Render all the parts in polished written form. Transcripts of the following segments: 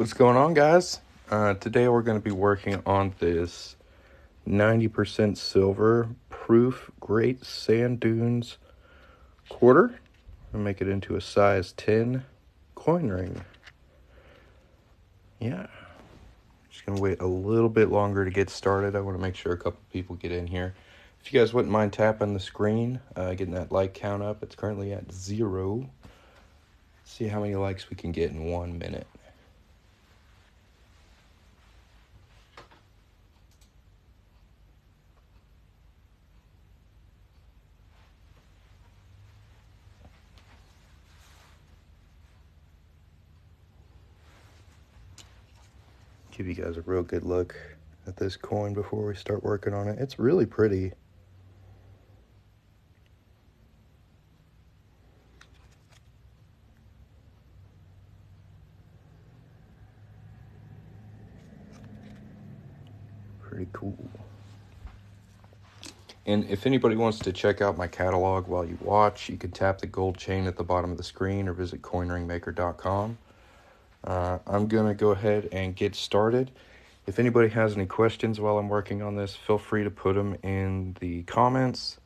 What's going on, guys? Today we're going to be working on this 90% silver proof Great Sand Dunes quarter and make it into a size 10 coin ring. Yeah, just going to wait a little bit longer to get started. I want to make sure a couple people get in here. If you guys wouldn't mind tapping the screen, getting that like count up. It's currently at 0. See how many likes we can get in 1 minute. Give you guys a real good look at this coin before we start working on it. It's really pretty. Pretty cool. And if anybody wants to check out my catalog while you watch, you can tap the gold chain at the bottom of the screen or visit coinringmaker.com. I'm going to go ahead and get started. If anybody has any questions while I'm working on this, feel free to put them in the comments.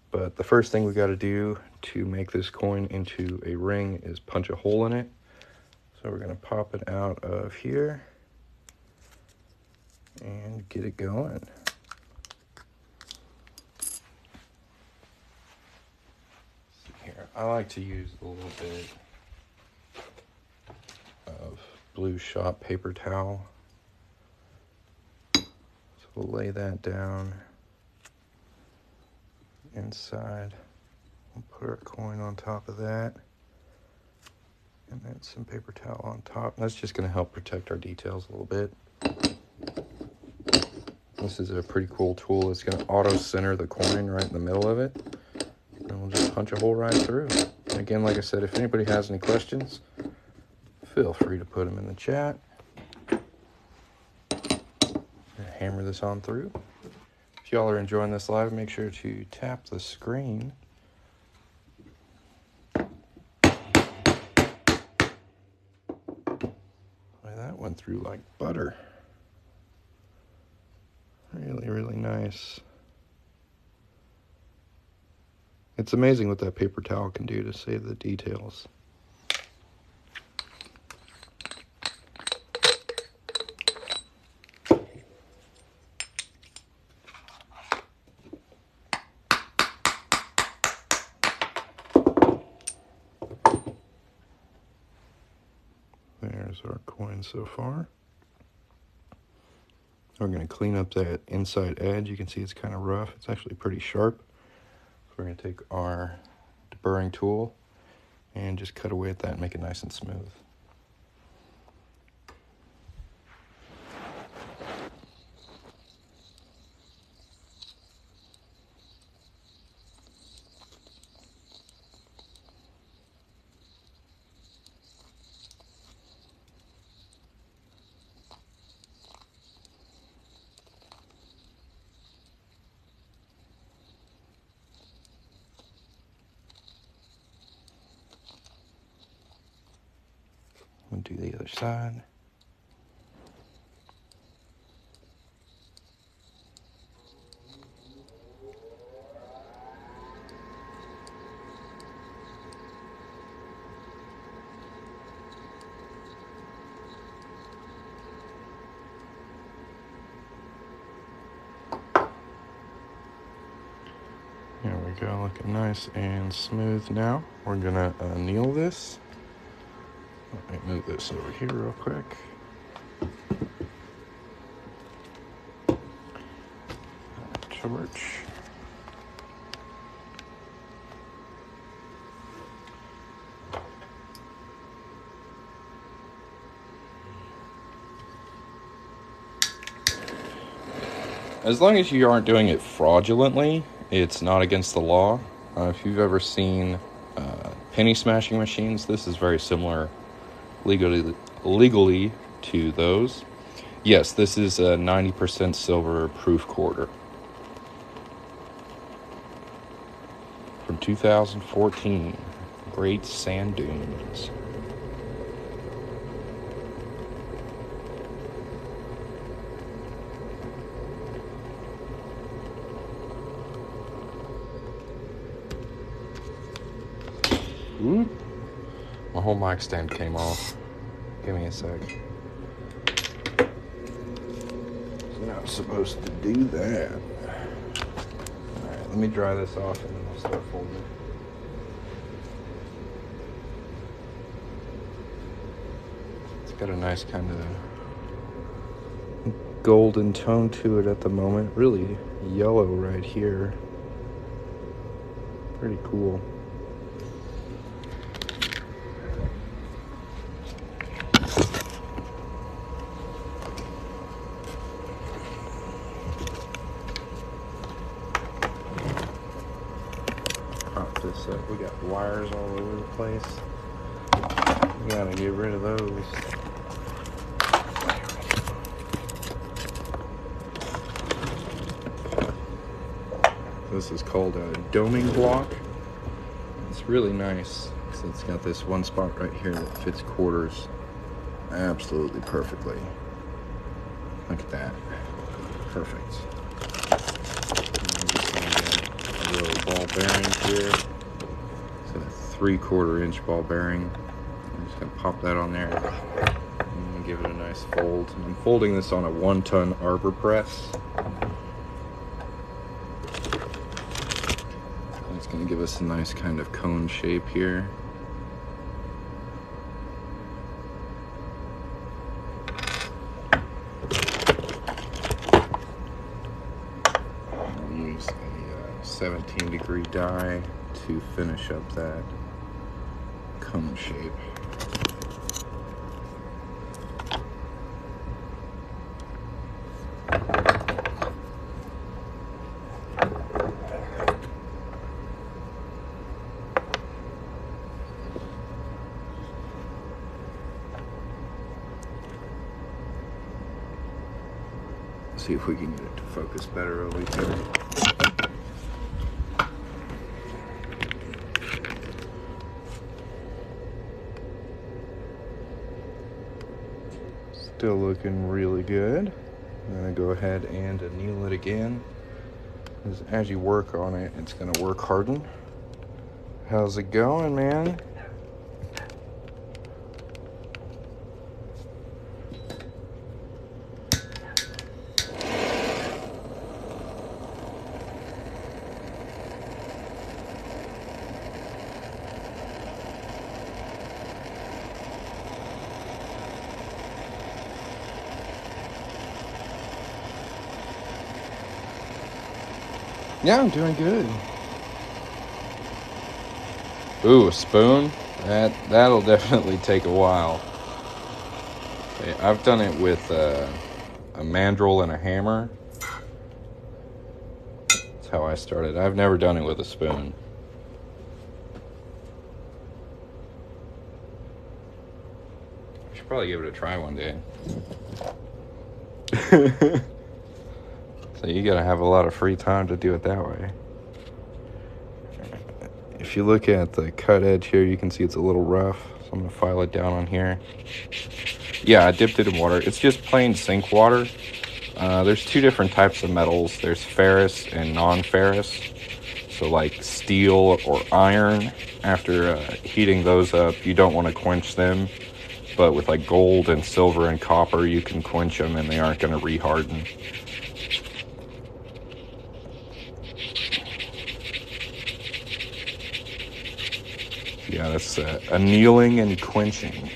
But the first thing we got to do to make this coin into a ring is punch a hole in it. So we're going to pop it out of here and get it going. Here, I like to use a little bit of blue shop paper towel. So we'll lay that down inside. We'll put our coin on top of that. And then some paper towel on top. That's just going to help protect our details a little bit. This is a pretty cool tool. It's going to auto center the coin right in the middle of it. And we'll just punch a hole right through. And again, like I said, if anybody has any questions, feel free to put them in the chat. Hammer this on through. If y'all are enjoying this live, make sure to tap the screen. That went through like butter. Really, really nice. It's amazing what that paper towel can do to save the details. There's our coin so far. We're going to clean up that inside edge. You can see it's kind of rough. It's actually pretty sharp. So we're going to take our deburring tool and just cut away at that and make it nice and smooth. We'll do the other side. There we go, looking nice and smooth now. We're gonna anneal this. Let me move this over here real quick. Torch. As long as you aren't doing it fraudulently, it's not against the law. If you've ever seen penny smashing machines, this is very similar legally to those. Yes, this is a 90% silver proof quarter from 2014. Great Sand Dunes. Oop. My whole mic stand came off. Give me a sec. You're not supposed to do that. Alright, let me dry this off and then I'll start folding. It's got a nice kind of golden tone to it at the moment. Really yellow right here. Pretty cool. Prop this up. We got wires all over the place. We gotta get rid of those. This is called a doming block. It's really nice. So it's got this one spot right here that fits quarters absolutely perfectly. Look at that. Perfect. A little ball bearing here. It's a 3/4 inch ball bearing. I'm just gonna pop that on there and give it a nice fold. And I'm folding this on a 1-ton arbor press. It's going to give us a nice kind of cone shape here. I'll use a 17-degree die to finish up that cone shape. See if we can get it to focus better over here. Still looking really good. I'm gonna go ahead and anneal it again. As you work on it, it's gonna work harden. How's it going, man? Yeah, I'm doing good. Ooh, a spoon? That'll definitely take a while. I've done it with a mandrel and a hammer. That's how I started. I've never done it with a spoon. I should probably give it a try one day. So you gotta have a lot of free time to do it that way. If you look at the cut edge here, you can see it's a little rough. So I'm gonna file it down on here. Yeah, I dipped it in water. It's just plain sink water. There's two different types of metals. There's ferrous and non-ferrous. So like steel or iron, after heating those up, you don't want to quench them. But with like gold and silver and copper, you can quench them and they aren't going to re-harden. Yeah, that's annealing and quenching.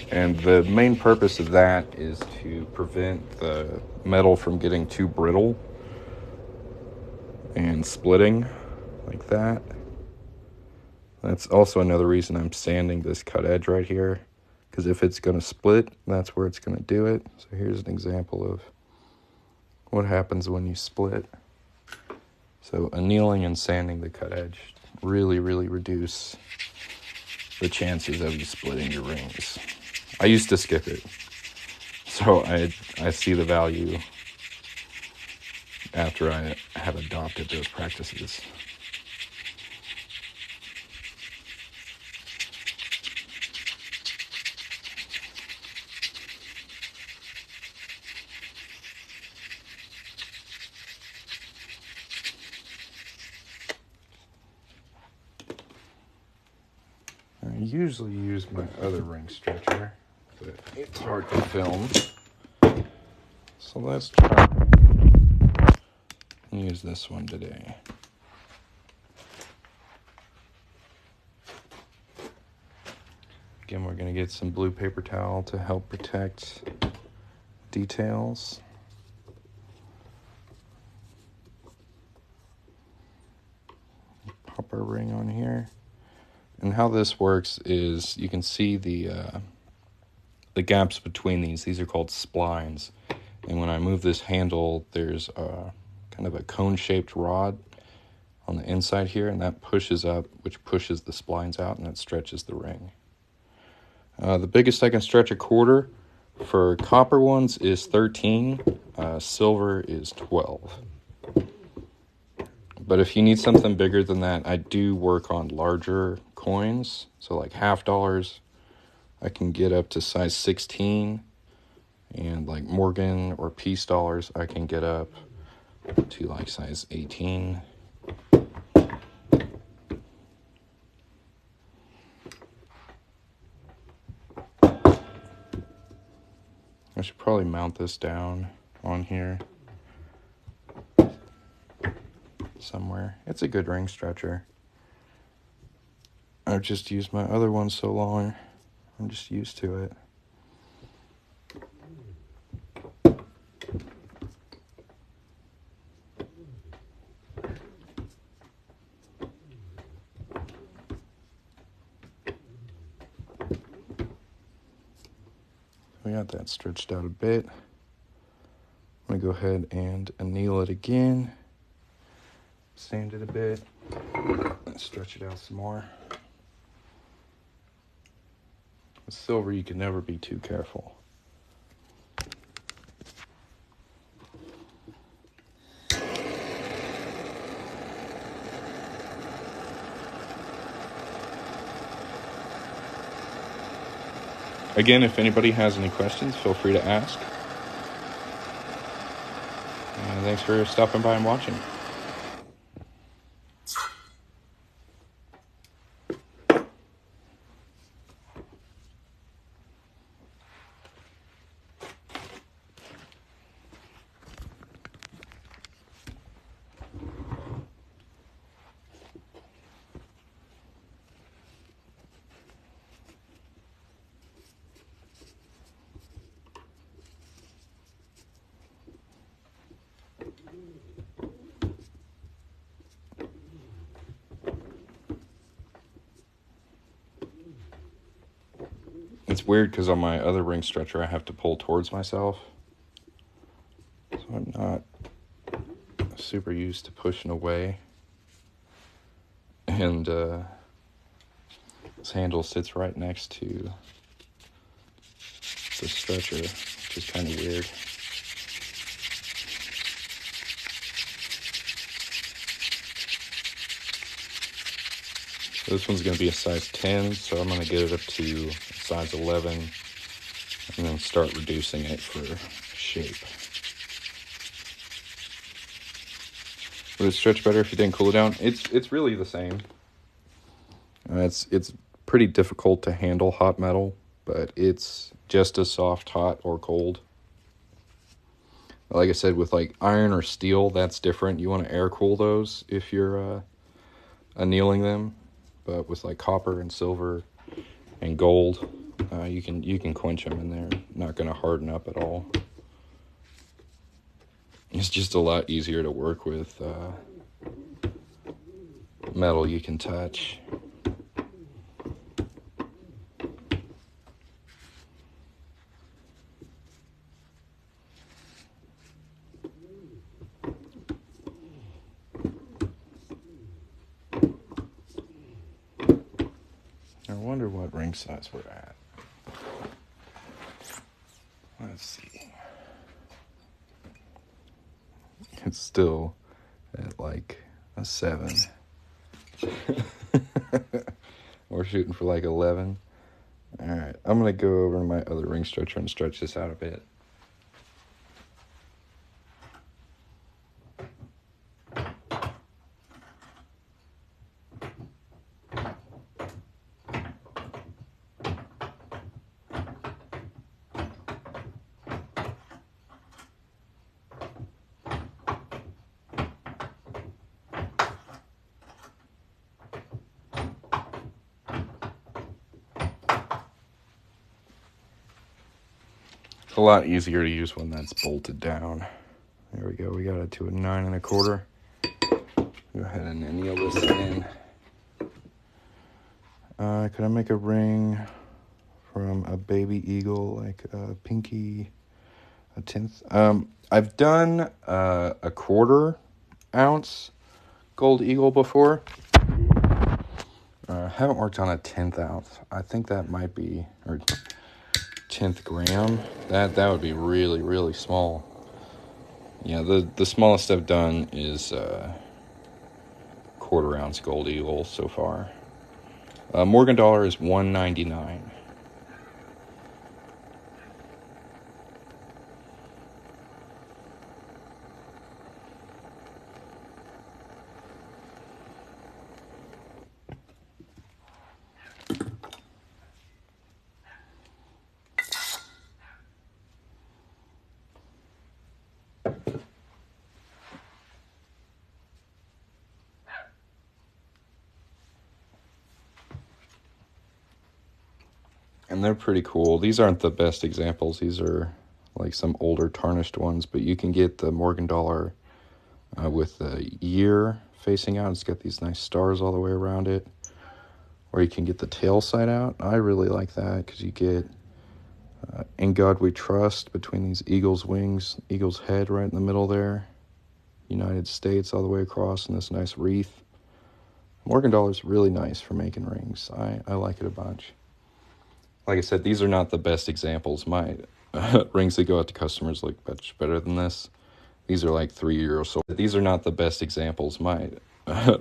And the main purpose of that is to prevent the metal from getting too brittle and splitting like that. That's also another reason I'm sanding this cut edge right here, because if it's going to split, that's where it's going to do it. So here's an example of what happens when you split. So annealing and sanding the cut edge really reduce the chances of you splitting your rings. I used to skip it, so I see the value after I have adopted those practices. usually use my other ring stretcher, but it's hard to film. So let's try and use this one today. Again, we're going to get some blue paper towel to help protect details. Pop our ring on here. And how this works is you can see the gaps between these. These are called splines. And when I move this handle, there's kind of a cone-shaped rod on the inside here, and that pushes up, which pushes the splines out, and that stretches the ring. The biggest I can stretch a quarter for copper ones is 13. Silver is 12. But if you need something bigger than that, I do work on larger coins. So like $50, I can get up to size 16. And like Morgan or piece dollars, I can get up to like size 18. I should probably mount this down on here somewhere. It's a good ring stretcher. I've just used my other one so long, I'm just used to it. We got that stretched out a bit. I'm going to go ahead and anneal it again. Sand it a bit. And stretch it out some more. With silver, you can never be too careful. Again, if anybody has any questions, feel free to ask. And thanks for stopping by and watching. It's weird because on my other ring stretcher, I have to pull towards myself. So I'm not super used to pushing away. And this handle sits right next to the stretcher, which is kind of weird. So this one's going to be a size 10, so I'm going to get it up to size 11 and then start reducing it for shape. Would it stretch better if you didn't cool it down? It's really the same. It's pretty difficult to handle hot metal, but it's just as soft, hot, or cold. Like I said, with like iron or steel, that's different. You want to air cool those if you're annealing them. But with like copper and silver and gold, you can quench them and they're not going to harden up at all. It's just a lot easier to work with metal you can touch. I wonder what ring size we're at. Let's see. It's still at like a 7. We're shooting for like 11. All right, I'm going to go over to my other ring stretcher and stretch this out a bit. It's a lot easier to use when that's bolted down. There we go. We got it to a 9 1/4. Go ahead and anneal this in. Could I make a ring from a baby eagle, like a pinky, a 10th? I've done a 1/4 ounce gold eagle before. Haven't worked on a 10th ounce. I think that might be, or 10th gram. That would be really, really small. Yeah, the smallest I've done is 1/4 ounce gold eagle so far. Morgan dollar is $1.99. And they're pretty cool. These aren't the best examples. These are like some older tarnished ones, but you can get the Morgan dollar with the year facing out. It's got these nice stars all the way around it. Or you can get the tail side out. I really like that because you get In God We Trust between these eagle's wings, eagle's head right in the middle there. United States all the way across in this nice wreath. Morgan dollar is really nice for making rings. I like it a bunch. Like I said, these are not the best examples. My rings that go out to customers look much better than this. These are like 3 euros old. These are not the best examples. My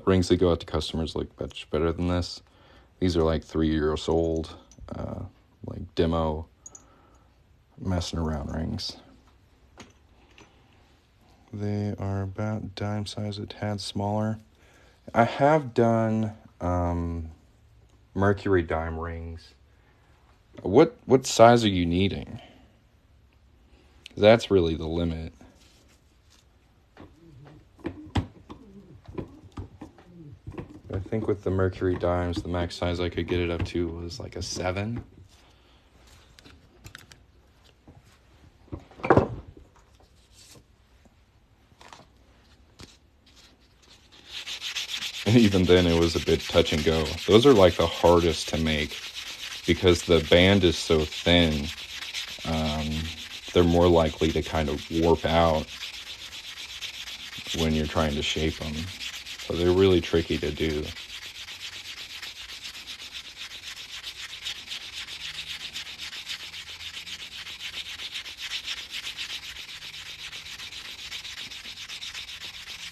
rings that go out to customers look much better than this. These are like 3 euros old, like demo, messing around rings. They are about dime size, a tad smaller. I have done mercury dime rings. What size are you needing? That's really the limit. I think with the mercury dimes, the max size I could get it up to was like a 7. And even then it was a bit touch and go. Those are like the hardest to make because the band is so thin. They're more likely to kind of warp out when you're trying to shape them. So they're really tricky to do.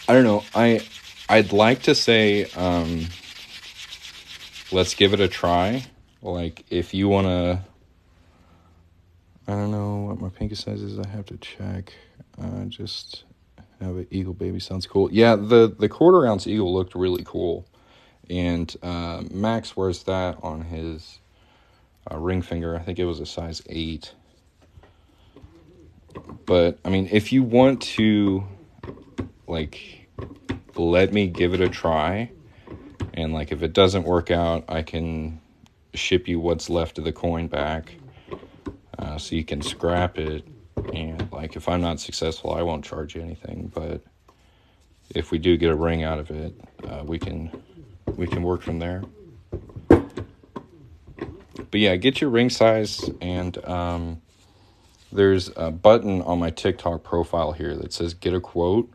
I don't know. I'd like to say let's give it a try. Like if you want to, I don't know what my pinky size is. I have to check. Just have an eagle baby. Sounds cool. Yeah, the 1/4 ounce eagle looked really cool. And Max wears that on his ring finger. I think it was a size 8. But, I mean, if you want to, like, let me give it a try. And, like, if it doesn't work out, I can ship you what's left of the coin back. So you can scrap it. And, like, if I'm not successful, I won't charge you anything. But if we do get a ring out of it, we can work from there. But yeah, get your ring size, and there's a button on my TikTok profile here that says get a quote.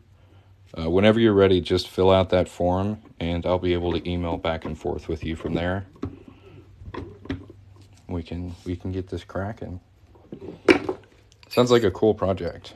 Whenever you're ready, just fill out that form, and I'll be able to email back and forth with you from there. We can get this cracking. Sounds like a cool project.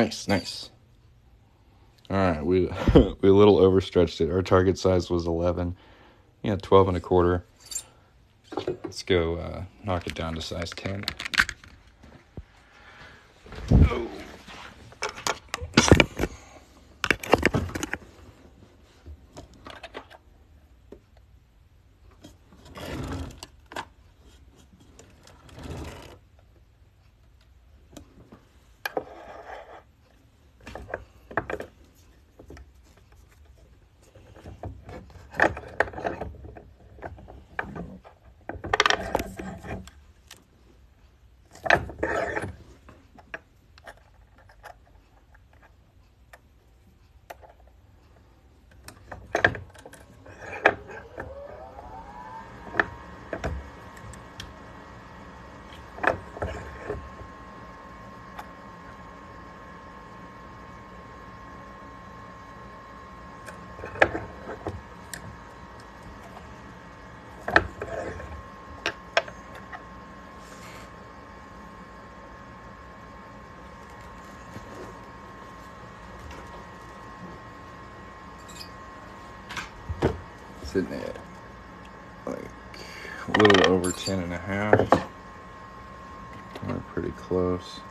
Nice, nice. All right, we we a little overstretched it. Our target size was 11. Yeah, 12 and a quarter. Let's go knock it down to size 10. Oh. Sitting at like a little over 10 and a half. We're pretty close.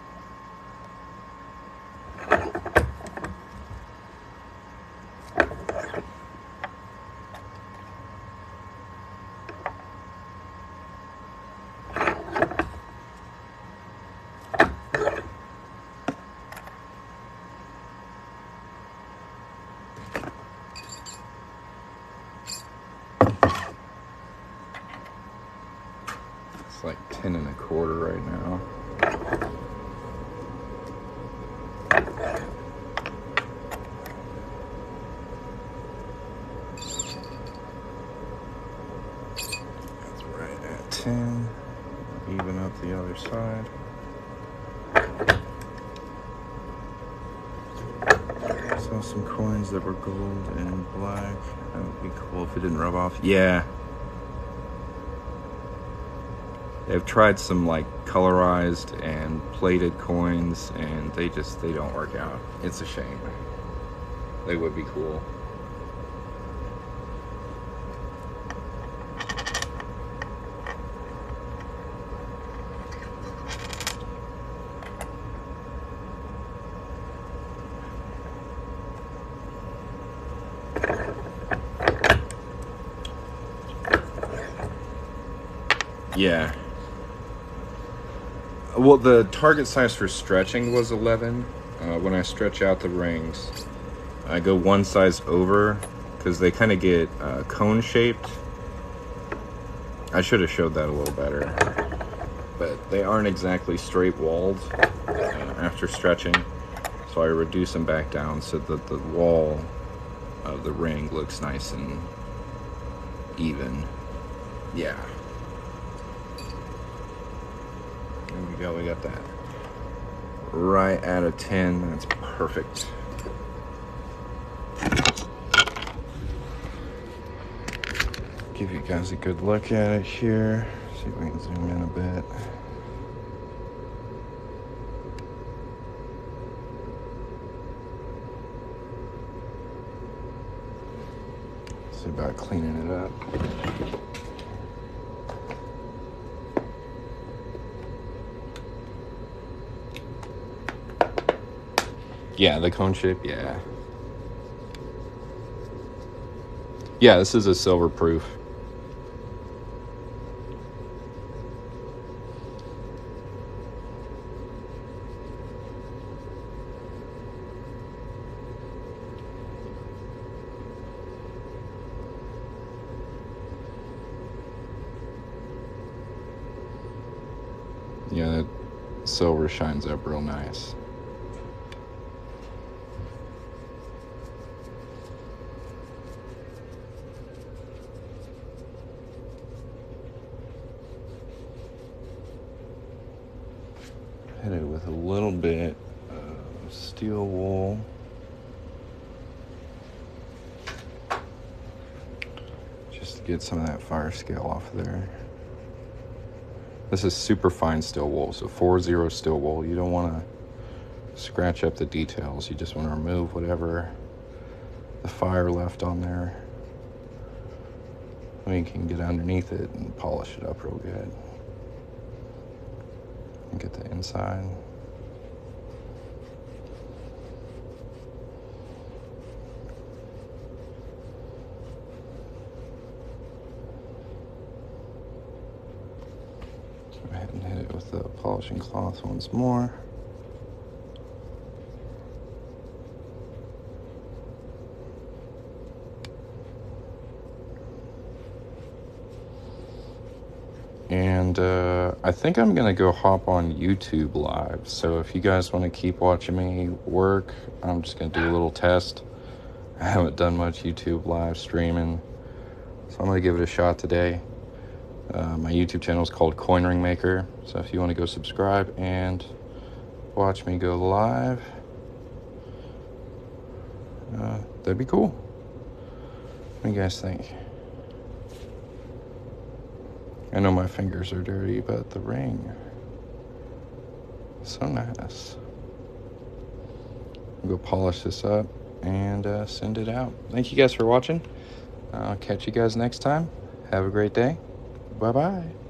It's like 10 and a quarter right now. That's right at 10. Even up the other side. Saw some coins that were gold and black. That would be cool if it didn't rub off. Yeah. They've tried some like colorized and plated coins and they don't work out. It's a shame. They would be cool. Yeah. Well, the target size for stretching was 11. When I stretch out the rings, I go one size over because they kind of get cone shaped. I should have showed that a little better. But they aren't exactly straight walled after stretching. So I reduce them back down so that the wall of the ring looks nice and even. Yeah. There we go, we got that. Right at a 10, that's perfect. Give you guys a good look at it here. See if we can zoom in a bit. See about cleaning it up. Yeah, the cone shape, yeah. Yeah, this is a silver proof. Yeah, that silver shines up real nice. Hit it with a little bit of steel wool. Just to get some of that fire scale off there. This is super fine steel wool, so 4-0 steel wool. You don't want to scratch up the details. You just want to remove whatever the fire left on there. Then you can get underneath it and polish it up real good. And get the inside. Go ahead and hit it with the polishing cloth once more. And I think I'm going to go hop on YouTube Live. So if you guys want to keep watching me work, I'm just going to do a little test. I haven't done much YouTube Live streaming, so I'm going to give it a shot today. My YouTube channel is called Coin Ring Maker. So if you want to go subscribe and watch me go live, that'd be cool. What do you guys think? I know my fingers are dirty, but the ring, so nice. I'll go polish this up and send it out. Thank you guys for watching. I'll catch you guys next time. Have a great day. Bye-bye.